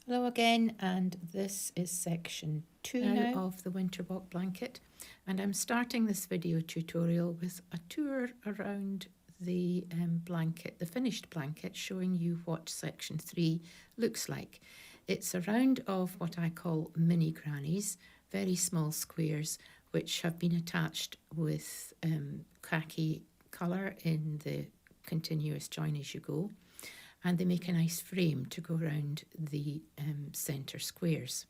Hello again, and this is section 2 now of the winter walk blanket, and I'm starting this video tutorial with a tour around the blanket, the finished blanket, showing you what section 3 looks like. It's a round of what I call mini grannies, very small squares which have been attached with khaki colour in the continuous join as you go, and they make a nice frame to go around the centre squares.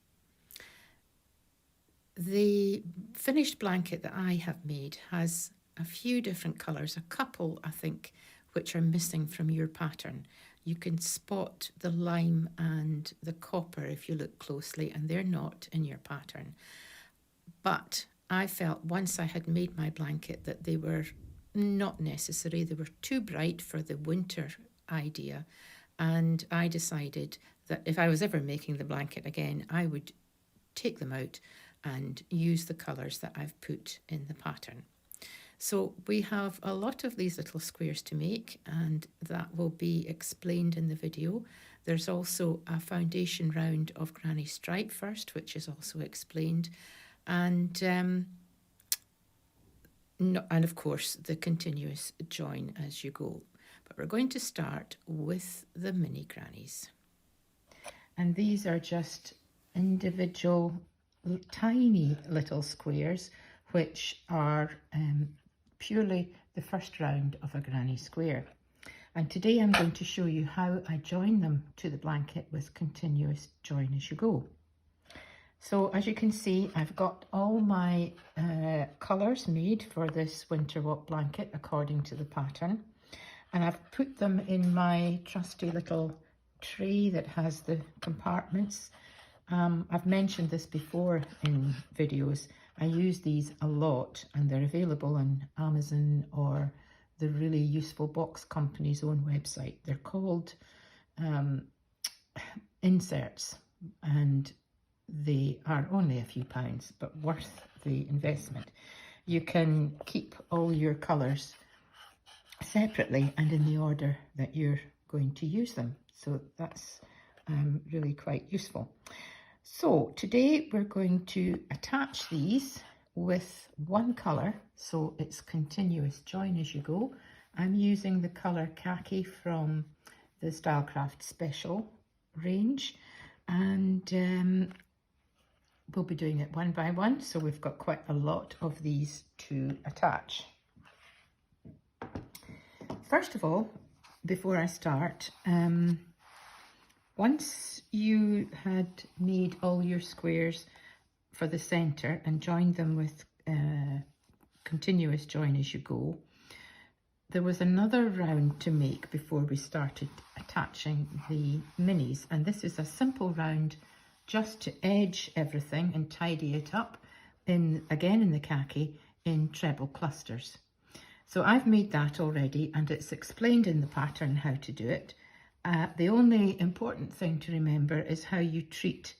The finished blanket that I have made has a few different colours, a couple I think which are missing from your pattern. You can spot the lime and the copper if you look closely, and they're not in your pattern. But I felt once I had made my blanket that they were not necessary. They were too bright for the winter idea, and I decided that if I was ever making the blanket again, I would take them out and use the colours that I've put in the pattern. So we have a lot of these little squares to make, and that will be explained in the video. There's also a foundation round of granny stripe first, which is also explained, and of course the continuous join as you go. But we're going to start with the mini grannies. And these are just individual tiny little squares which are purely the first round of a granny square. And today I'm going to show you how I join them to the blanket with continuous join as you go. So as you can see, I've got all my colours made for this winter walk blanket according to the pattern. And I've put them in my trusty little tray that has the compartments. I've mentioned this before in videos. I use these a lot, and they're available on Amazon or the really useful box company's own website. They're called inserts, and they are only a few pounds, but worth the investment. You can keep all your colours separately and in the order that you're going to use them. So that's really quite useful. So today we're going to attach these with one colour, so it's continuous join as you go. I'm using the colour khaki from the Stylecraft Special range, and we'll be doing it one by one, so we've got quite a lot of these to attach. First of all, before I start, once you had made all your squares for the centre and joined them with continuous join as you go, there was another round to make before we started attaching the minis, and this is a simple round just to edge everything and tidy it up, again in the khaki, in treble clusters. So I've made that already, and it's explained in the pattern how to do it. The only important thing to remember is how you treat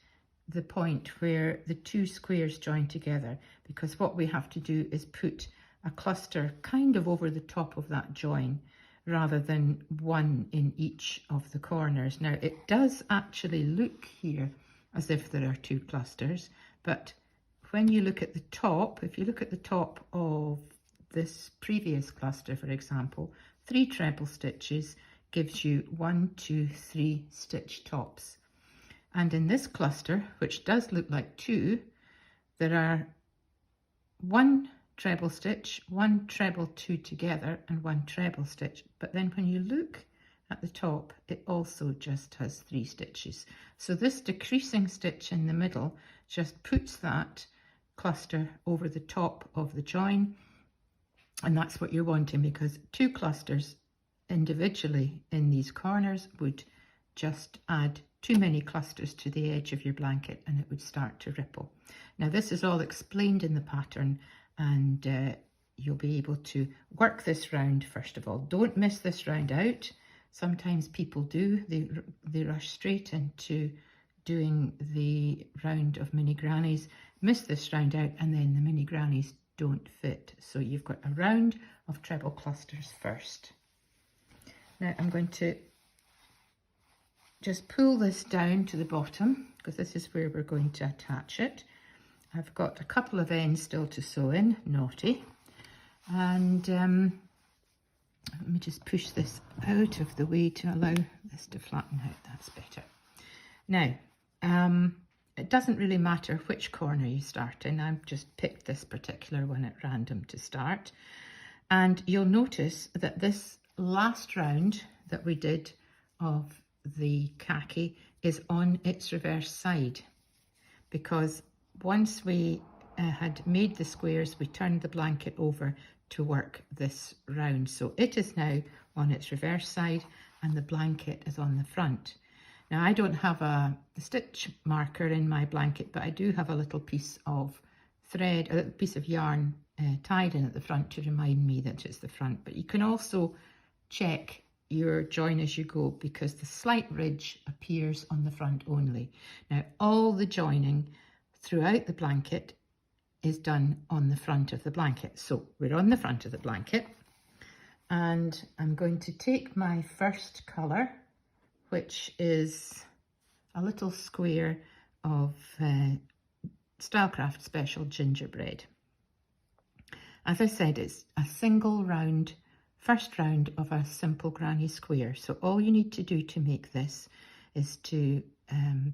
the point where the two squares join together, because what we have to do is put a cluster kind of over the top of that join rather than one in each of the corners. Now it does actually look here as if there are two clusters, but when you look at the top, if you look at the top of this previous cluster, for example, 3 treble stitches gives you 1, 2, 3 stitch tops. And in this cluster, which does look like 2, there are 1 treble stitch, 1 treble 2 together, and 1 treble stitch. But then when you look at the top, it also just has 3 stitches. So this decreasing stitch in the middle just puts that cluster over the top of the join. And that's what you're wanting, because 2 clusters individually in these corners would just add too many clusters to the edge of your blanket, and it would start to ripple. Now this is all explained in the pattern, and you'll be able to work this round first of all. Don't miss this round out. Sometimes people do. They rush straight into doing the round of mini grannies, miss this round out, and then the mini grannies don't fit. So you've got a round of treble clusters first. Now I'm going to just pull this down to the bottom, because this is where we're going to attach it. I've got a couple of ends still to sew in, naughty. And let me just push this out of the way to allow this to flatten out. That's better. Now, it doesn't really matter which corner you start in. I've just picked this particular one at random to start. And you'll notice that this last round that we did of the khaki is on its reverse side, because once we had made the squares, we turned the blanket over to work this round. So it is now on its reverse side and the blanket is on the front. Now, I don't have a stitch marker in my blanket, but I do have a little piece of thread, a little piece of yarn tied in at the front to remind me that it's the front. But you can also check your join as you go, because the slight ridge appears on the front only. Now, all the joining throughout the blanket is done on the front of the blanket. So we're on the front of the blanket, and I'm going to take my first colour, which is a little square of Stylecraft Special Gingerbread. As I said, it's a single round, first round of a simple granny square. So all you need to do to make this is to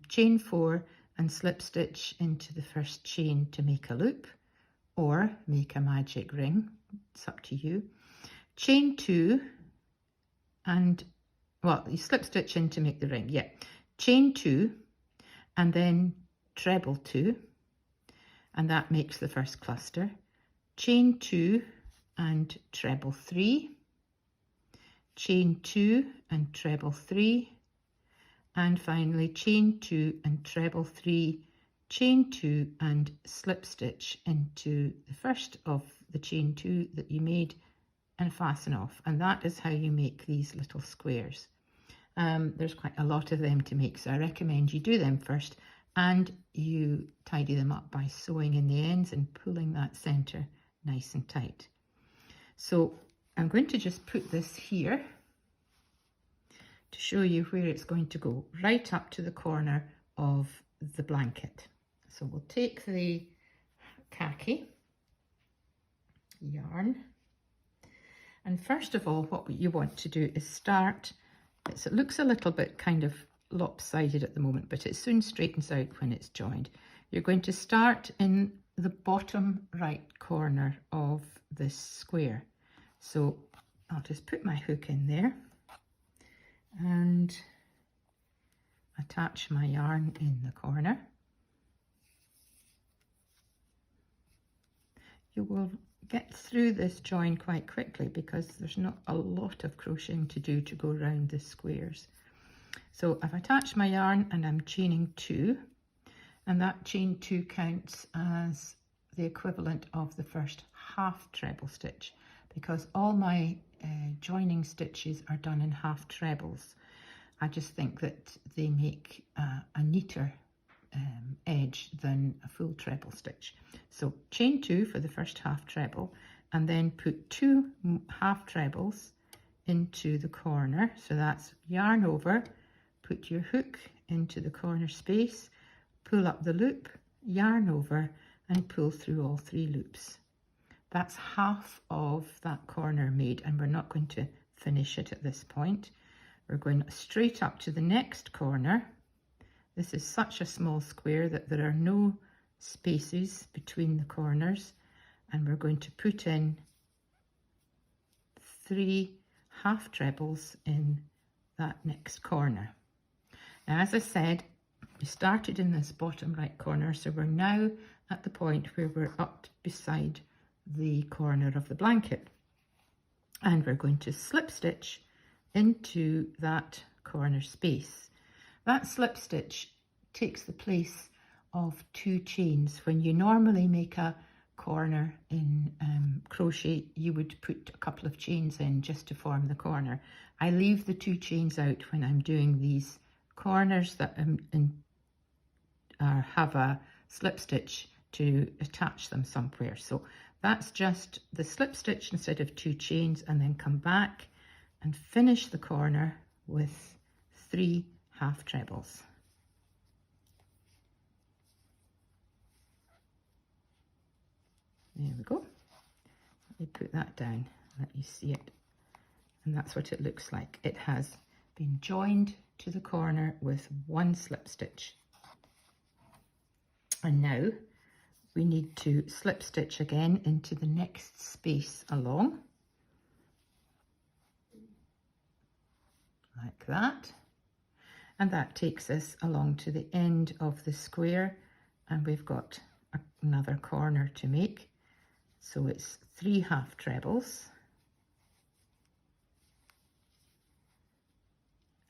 chain 4 and slip stitch into the first chain to make a loop, or make a magic ring. It's up to you. Chain 2 and, well, you slip stitch in to make the ring, yeah. Chain 2 and then treble 2, and that makes the first cluster. Chain 2 and treble 3, chain 2 and treble 3, and finally chain 2 and treble 3, chain 2 and slip stitch into the first of the chain 2 that you made and fasten off. And that is how you make these little squares. There's quite a lot of them to make, so I recommend you do them first and you tidy them up by sewing in the ends and pulling that centre nice and tight. So I'm going to just put this here to show you where it's going to go, right up to the corner of the blanket. So we'll take the khaki yarn, and first of all what you want to do is start, it looks a little bit kind of lopsided at the moment, but it soon straightens out when it's joined. You're going to start in the bottom right corner of this square. So I'll just put my hook in there and attach my yarn in the corner. You will get through this join quite quickly because there's not a lot of crocheting to do to go around the squares. So I've attached my yarn and I'm chaining 2, and that chain 2 counts as the equivalent of the first half treble stitch, because all my joining stitches are done in half trebles. I just think that they make a neater edge than a full treble stitch. So chain 2 for the first half treble, and then put 2 half trebles into the corner. So that's yarn over, put your hook into the corner space, pull up the loop, yarn over, and pull through all 3 loops. That's half of that corner made, and we're not going to finish it at this point. We're going straight up to the next corner. This is such a small square that there are no spaces between the corners, and we're going to put in 3 half trebles in that next corner. Now, as I said, we started in this bottom right corner, so we're now at the point where we're up beside the corner of the blanket, and we're going to slip stitch into that corner space. That slip stitch takes the place of 2 chains. When you normally make a corner in crochet, you would put a couple of chains in just to form the corner. I leave the 2 chains out when I'm doing these corners that have a slip stitch to attach them somewhere. So that's just the slip stitch instead of 2 chains, and then come back and finish the corner with 3 half trebles. There we go. Let me put that down, let you see it. And that's what it looks like. It has been joined to the corner with one slip stitch. And now we need to slip stitch again into the next space along, like that. And that takes us along to the end of the square, and we've got another corner to make. So it's 3 half trebles.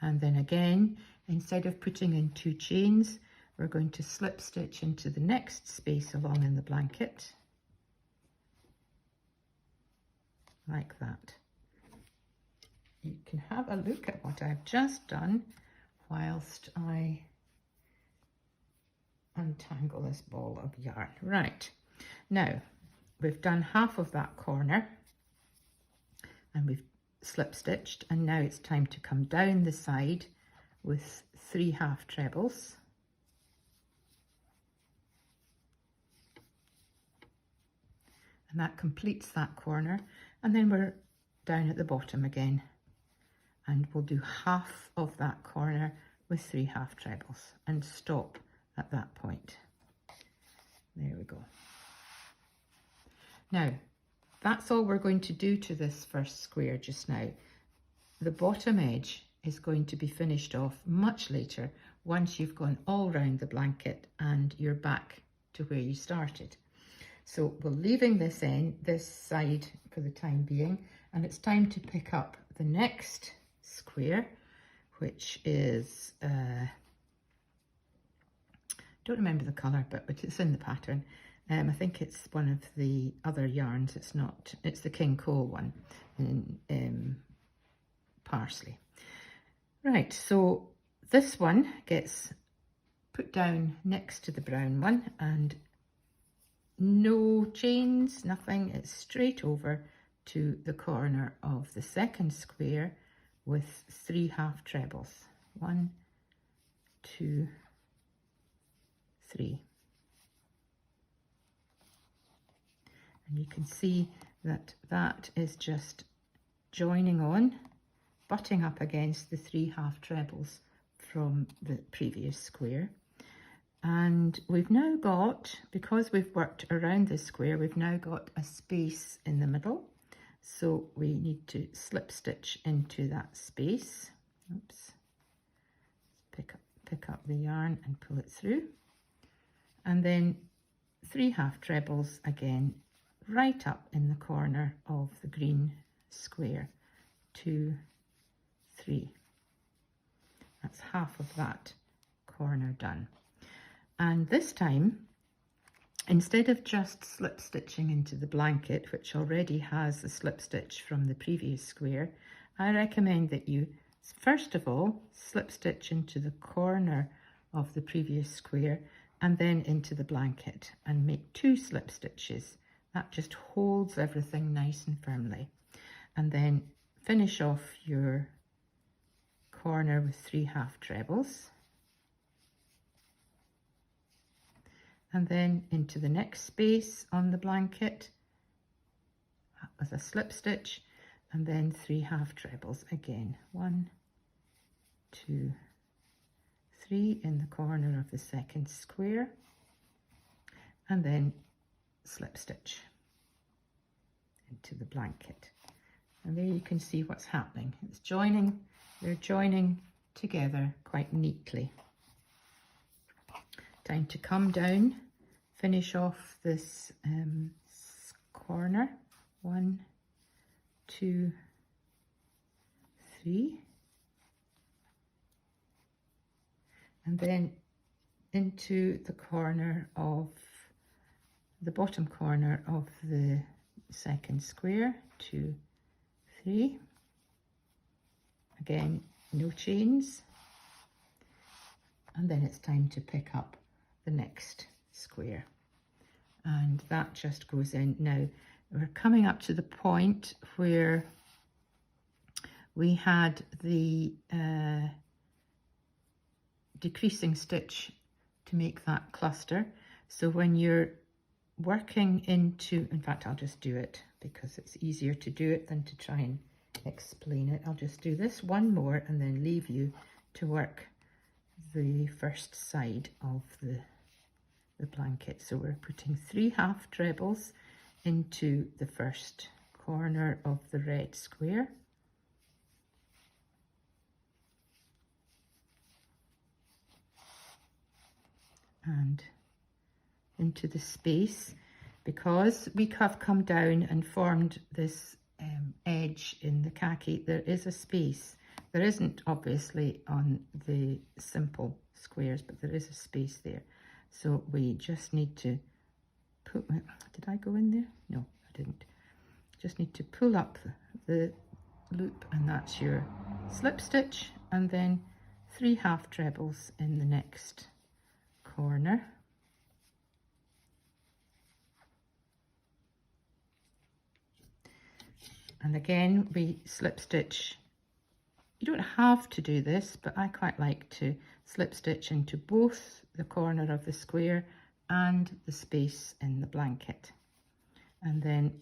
And then again, instead of putting in 2 chains, we're going to slip stitch into the next space along in the blanket, like that. You can have a look at what I've just done whilst I untangle this ball of yarn. Right, now we've done half of that corner and we've slip stitched, and now it's time to come down the side with 3 half trebles. And that completes that corner, and then we're down at the bottom again, and we'll do half of that corner with 3 half trebles and stop at that point. There we go. Now that's all we're going to do to this first square just now. The bottom edge is going to be finished off much later, once you've gone all round the blanket and you're back to where you started. So we're leaving this side for the time being, and it's time to pick up the next square, which is, don't remember the colour, but it's in the pattern. I think it's one of the other yarns. It's not, it's the King Cole one in Parsley. Right, so this one gets put down next to the brown one, and no chains, nothing. It's straight over to the corner of the second square with 3 half trebles. 1, 2, 3. And you can see that that is just joining on, butting up against the 3 half trebles from the previous square. And we've now got, because we've worked around this square, we've now got a space in the middle. So we need to slip stitch into that space. Oops. Pick up the yarn and pull it through. And then 3 half trebles again, right up in the corner of the green square. 2, 3. That's half of that corner done. And this time, instead of just slip stitching into the blanket, which already has the slip stitch from the previous square, I recommend that you first of all slip stitch into the corner of the previous square and then into the blanket, and make 2 slip stitches. That just holds everything nice and firmly. And then finish off your corner with 3 half trebles. And then into the next space on the blanket with a slip stitch, and then 3 half trebles again. 1, 2, 3 in the corner of the second square, and then slip stitch into the blanket. And there you can see what's happening. It's joining, they're joining together quite neatly. Time to come down, finish off this corner. 1, 2, 3. And then into the corner of the bottom corner of the second square. 2, 3. Again, no chains. And then it's time to pick up the next square, and that just goes in. Now we're coming up to the point where we had the decreasing stitch to make that cluster. So when you're working into, in fact, I'll just do it because it's easier to do it than to try and explain it. I'll just do this one more and then leave you to work the first side of the blanket. So we're putting 3 half trebles into the first corner of the red square. And into the space, because we have come down and formed this edge in the khaki, there is a space. There isn't obviously on the simple squares, but there is a space there. So we just need to put, did I go in there? No, I didn't. Just need to pull up the loop, and that's your slip stitch, and then 3 half trebles in the next corner. And again, we slip stitch. You don't have to do this, but I quite like to slip stitch into both the corner of the square and the space in the blanket. And then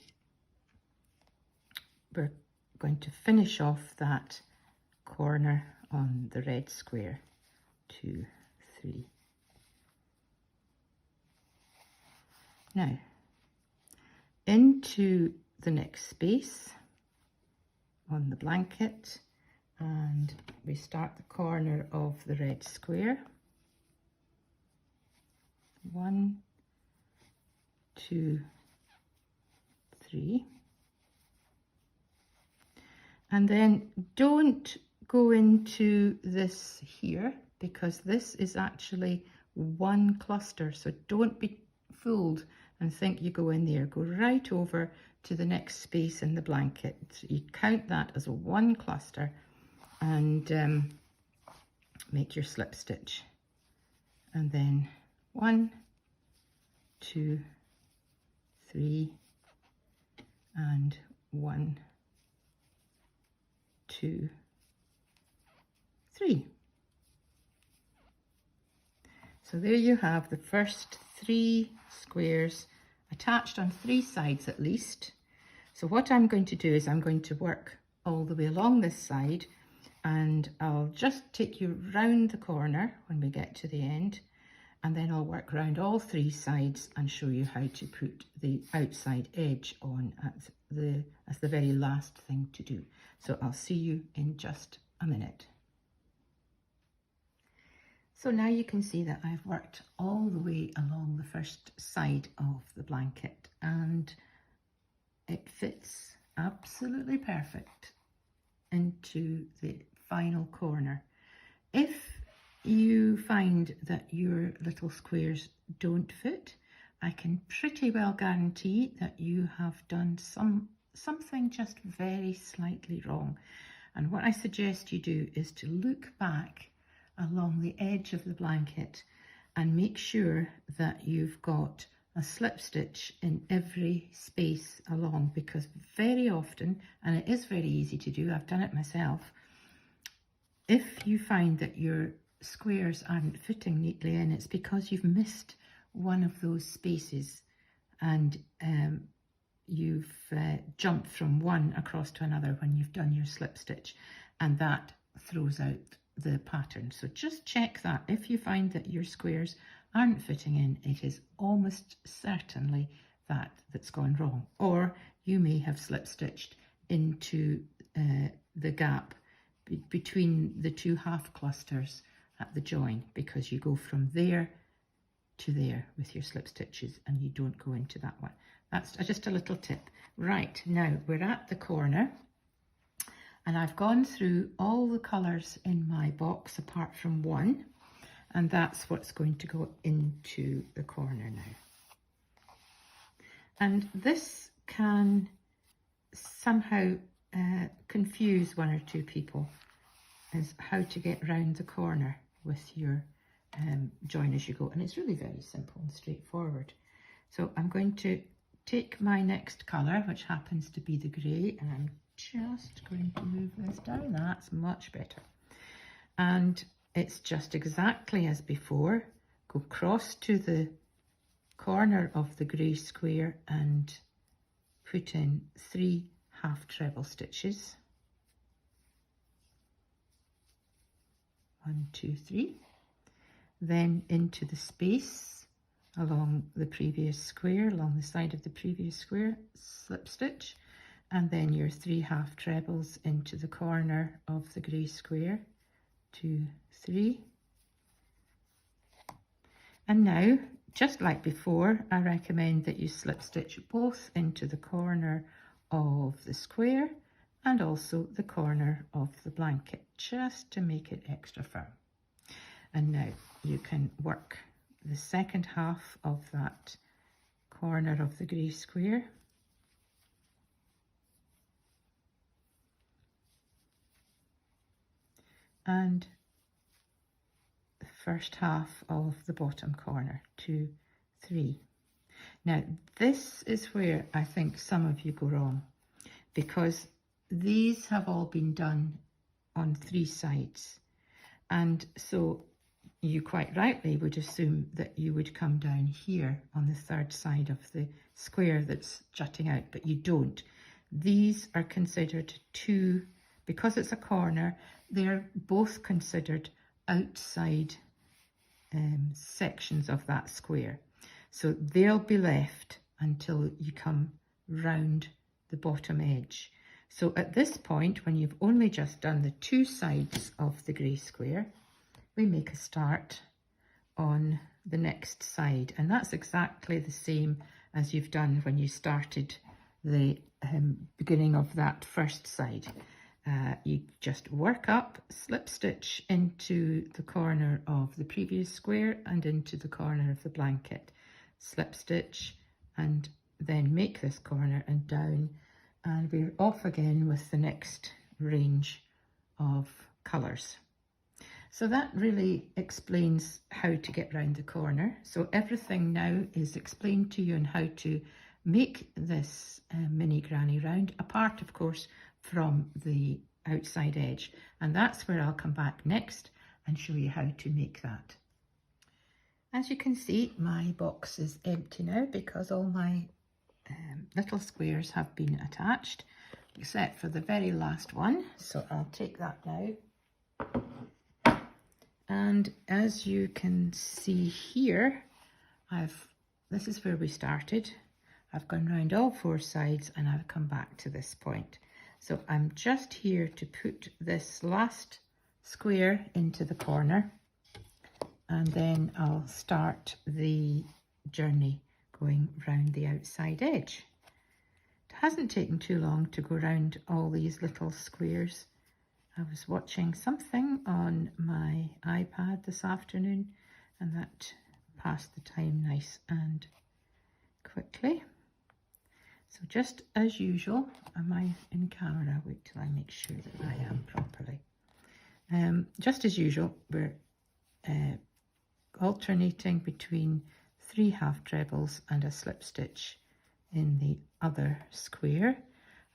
we're going to finish off that corner on the red square. 2, 3. Now, into the next space on the blanket, and we start the corner of the red square. 1, 2, 3. And then don't go into this here, because this is actually one cluster, so don't be fooled and think you go in there. Go right over to the next space in the blanket. So you count that as one cluster and make your slip stitch. And then 1, 2, 3, and 1, 2, 3. So there you have the first 3 squares attached on 3 sides at least. So what I'm going to do is I'm going to work all the way along this side, and I'll just take you round the corner when we get to the end, and then I'll work round all 3 sides and show you how to put the outside edge on as the very last thing to do. So I'll see you in just a minute. So now you can see that I've worked all the way along the first side of the blanket, and it fits absolutely perfect into the final corner. If you find that your little squares don't fit, I can pretty well guarantee that you have done something just very slightly wrong. And what I suggest you do is to look back along the edge of the blanket and make sure that you've got a slip stitch in every space along, because very often, and it is very easy to do, I've done it myself, if you find that your squares aren't fitting neatly in, it's because you've missed one of those spaces and you've jumped from one across to another when you've done your slip stitch, and that throws out the pattern. So just check that. If you find that your squares aren't fitting in, it is almost certainly that's gone wrong. Or you may have slip stitched into the gap between the 2 half clusters at the join, because you go from there to there with your slip stitches and you don't go into that one. That's just a little tip. Right, now we're at the corner, and I've gone through all the colours in my box apart from one, and that's what's going to go into the corner now. And this can somehow confuse 1 or 2 people, as how to get round the corner with your join as you go. And it's really very simple and straightforward. So I'm going to take my next colour, which happens to be the grey, and I'm just going to move this down. That's much better. And it's just exactly as before. Go across to the corner of the grey square and put in 3 half treble stitches. 1, 2, 3. Then into the space along the previous square, along the side of the previous square, slip stitch, and then your 3 half trebles into the corner of the grey square, 2, 3. And now, just like before, I recommend that you slip stitch both into the corner of the square and also the corner of the blanket, just to make it extra firm. And now you can work the second half of that corner of the grey square. And the first half of the bottom corner, 2, 3. Now this is where I think some of you go wrong, because these have all been done on 3 sides, and so you quite rightly would assume that you would come down here on the 3rd side of the square that's jutting out, but you don't. These are considered 2, because it's a corner, they're both considered outside sections of that square. So they'll be left until you come round the bottom edge. So at this point, when you've only just done the 2 sides of the grey square, we make a start on the next side, and that's exactly the same as you've done when you started the beginning of that first side. You just work up, slip stitch into the corner of the previous square and into the corner of the blanket, slip stitch, and then make this corner and down, and we're off again with the next range of colours. So that really explains how to get round the corner. So everything now is explained to you on how to make this mini granny round, apart of course from the outside edge, and that's where I'll come back next and show you how to make that. As you can see, my box is empty now because all my little squares have been attached, except for the very last one, so I'll take that now. And as you can see here, this is where we started. I've gone round all 4 sides and I've come back to this point. So I'm just here to put this last square into the corner, and then I'll start the journey going round the outside edge. It hasn't taken too long to go round all these little squares. I was watching something on my iPad this afternoon, and that passed the time nice and quickly. So just as usual, am I in camera? Wait till I make sure that I am properly. Just as usual, we're alternating between 3 half trebles and a slip stitch in the other square.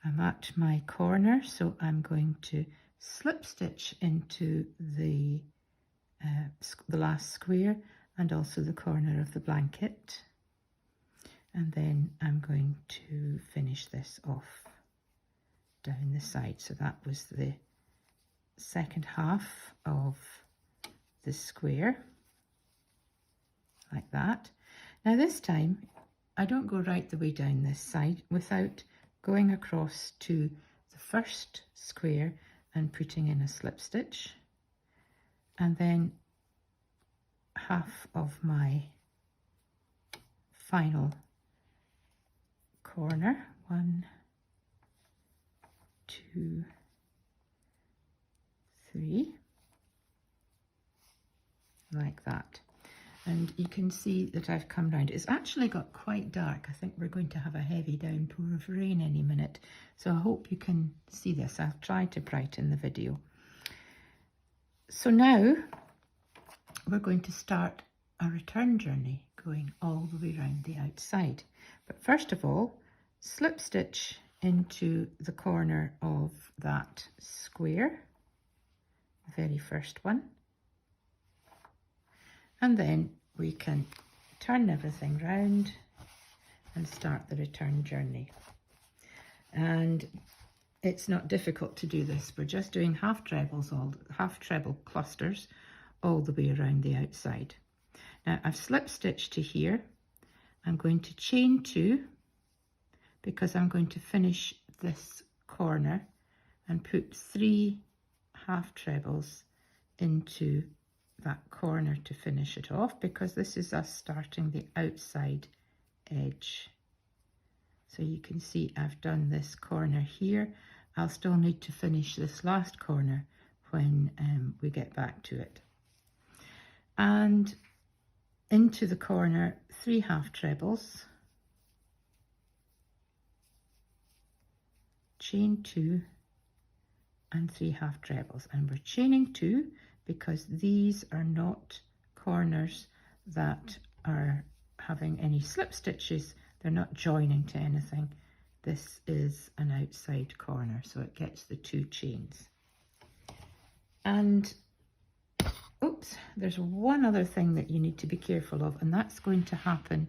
I'm at my corner, so I'm going to slip stitch into the last square and also the corner of the blanket, and then I'm going to finish this off down the side. So that was the second half of the square, like that. Now this time I don't go right the way down this side without going across to the first square and putting in a slip stitch, and then half of my final corner, 1, 2, 3, like that. And you can see that I've come round. It's actually got quite dark. I think we're going to have a heavy downpour of rain any minute, so I hope you can see this. I'll try to brighten the video. So now we're going to start a return journey going all the way around the outside. But first of all, slip stitch into the corner of that square, the very first one, And then we can turn everything round and start the return journey. And it's not difficult to do this. We're just doing half treble clusters all the way around the outside. Now I've slip stitched to here. I'm going to chain 2 because I'm going to finish this corner and put 3 half trebles into that corner to finish it off, because this is us starting the outside edge. So you can see I've done this corner here. I'll still need to finish this last corner when we get back to it. And into the corner, 3 half trebles, chain 2 and 3 half trebles. And we're chaining 2 because these are not corners that are having any slip stitches. They're not joining to anything. This is an outside corner, so it gets the 2 chains. And oops, there's one other thing that you need to be careful of, and that's going to happen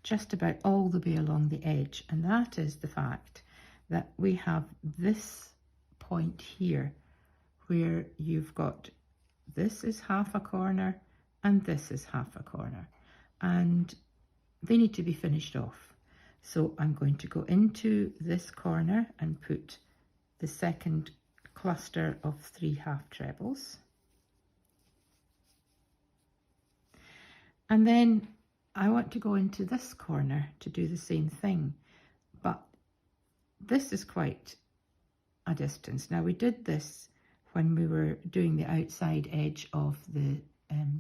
just about all the way along the edge, and that is the fact that we have this point here where you've got, this is half a corner and this is half a corner, and they need to be finished off. So I'm going to go into this corner and put the second cluster of 3 half trebles. And then I want to go into this corner to do the same thing, but this is quite a distance. Now we did this when we were doing the outside edge of the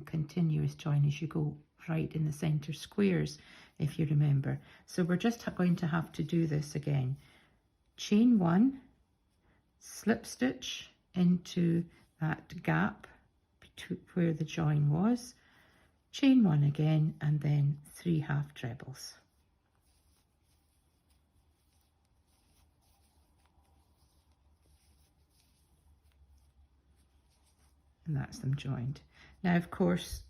continuous join as you go right in the center squares, if you remember. So we're just going to have to do this again. Chain 1, slip stitch into that gap where the join was, chain 1 again, and then 3 half trebles. And that's them joined. Now, of course,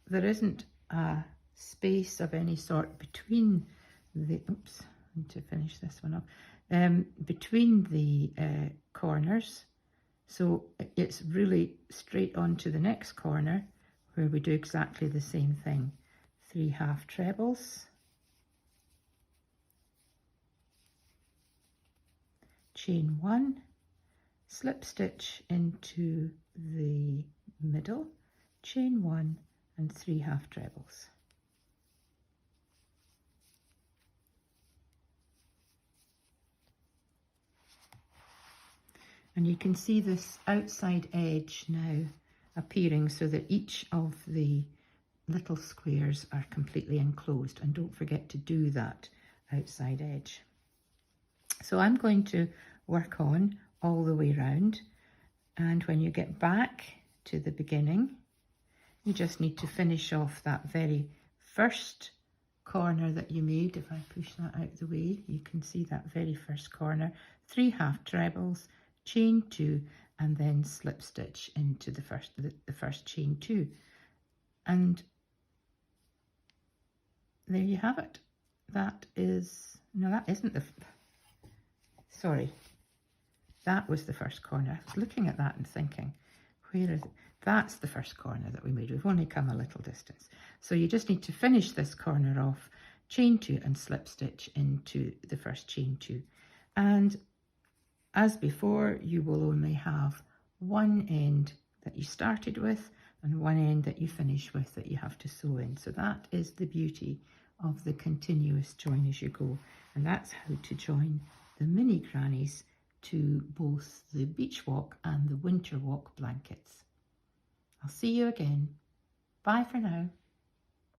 there isn't a space of any sort between the, oops, I need to finish this one up, between the corners. So it's really straight on to the next corner where we do exactly the same thing. 3 half trebles, chain 1, slip stitch into the middle, chain 1 and 3 half trebles. And you can see this outside edge now appearing so that each of the little squares are completely enclosed, and don't forget to do that outside edge. So I'm going to work on all the way round, and when you get back to the beginning, you just need to finish off that very first corner that you made. If I push that out the way, you can see that very first corner, 3 half trebles, chain 2, and then slip stitch into the first chain 2. And there you have it. That is, no, that isn't the, sorry, that was the first corner. I was looking at that and thinking, where is it? That's the first corner that we made. We've only come a little distance. So you just need to finish this corner off, chain 2 and slip stitch into the first chain 2. And as before, you will only have one end that you started with and one end that you finish with that you have to sew in. So that is the beauty of the continuous join as you go. And that's how to join the mini grannies to both the beach walk and the winter walk blankets. I'll see you again. Bye for now.